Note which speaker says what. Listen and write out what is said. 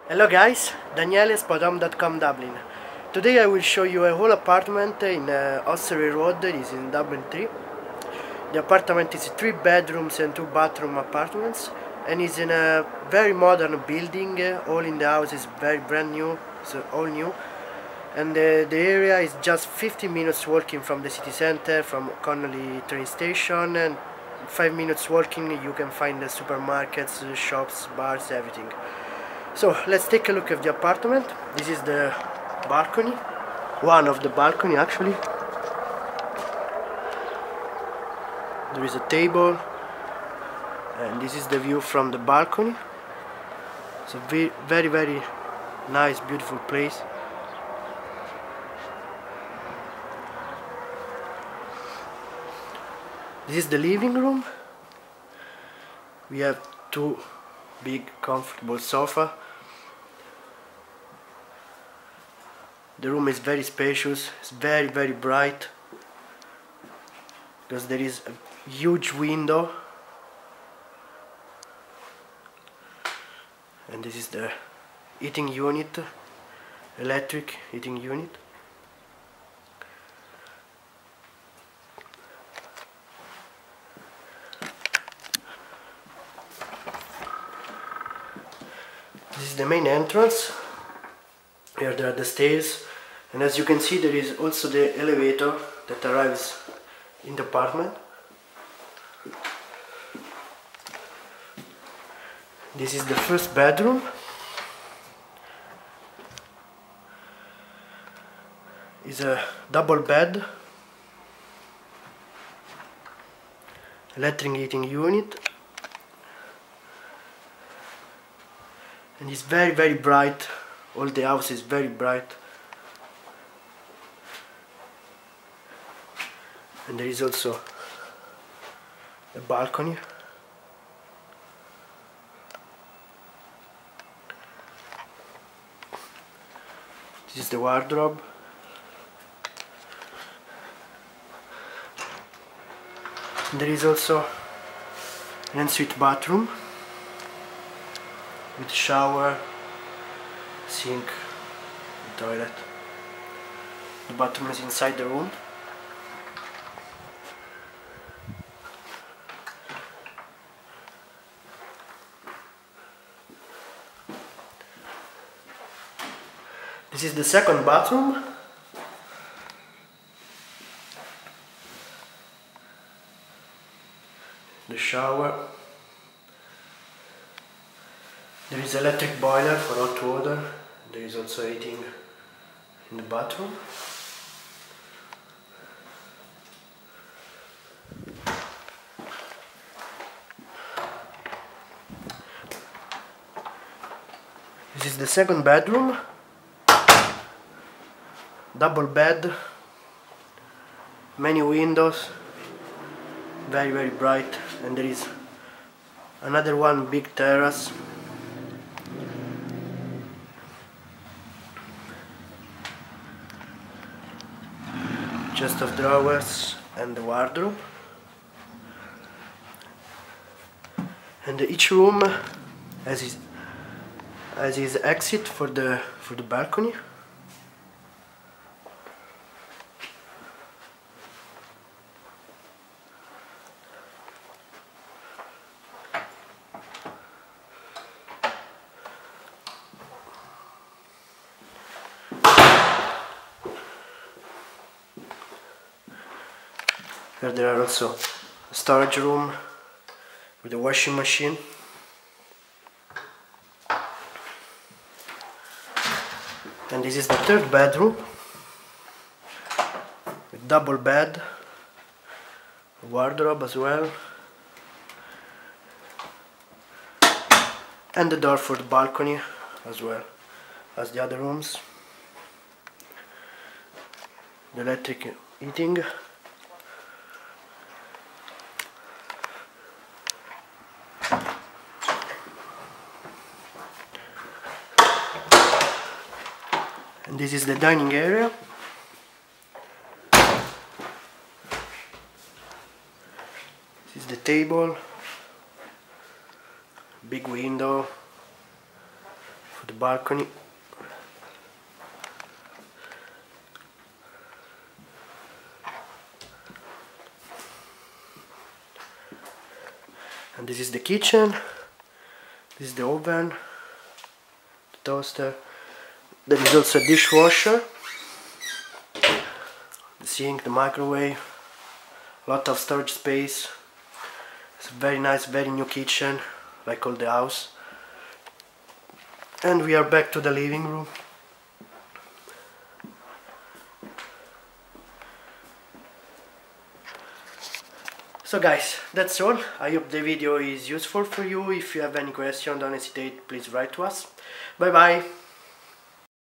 Speaker 1: Hello guys, Daniele Spodom.com Dublin. Today I will show you a whole apartment in Ossory Road. It is in Dublin 3. The apartment is 3 bedrooms and 2 bathroom apartments and is in a very modern building. All in the house is very brand new, so all new. And the area is just 50 minutes walking from the city center, from Connolly train station, and 5 minutes walking you can find the supermarkets, shops, bars, everything. So let's take a look at the apartment. This is the balcony, one of the balcony actually. There is a table and this is the view from the balcony. It's a very nice, beautiful place. This is the living room. We have two big comfortable sofa. The room is very spacious, it's very bright because there is a huge window, and this is the heating unit, electric heating unit. This is the main entrance. Here there are the stairs, and as you can see there is also the elevator that arrives in the apartment. This is the first bedroom. It's a double bed, electric heating unit, and it's very bright. All the house is very bright, and there is also a balcony. This is the wardrobe. And there is also an ensuite bathroom with shower, sink, and toilet. The bathroom is inside the room. This is the second bathroom. The shower. There is electric boiler for hot water. There is also heating in the bathroom. This is the second bedroom. Double bed, many windows, very bright, and there is another one big terrace. Chest of drawers and the wardrobe. And each room has his exit for the balcony. Here there are also a storage room with a washing machine. And this is the third bedroom with double bed, wardrobe as well, and the door for the balcony as well as the other rooms. The electric heating. And this is the dining area. This is the table, big window for the balcony. And this is the kitchen. This is the oven, the toaster. There is also a dishwasher, the sink, the microwave, a lot of storage space. It's a very nice, very new kitchen, like all the house. And we are back to the living room. So guys, that's all. I hope the video is useful for you. If you have any question, don't hesitate, please write to us. Bye bye.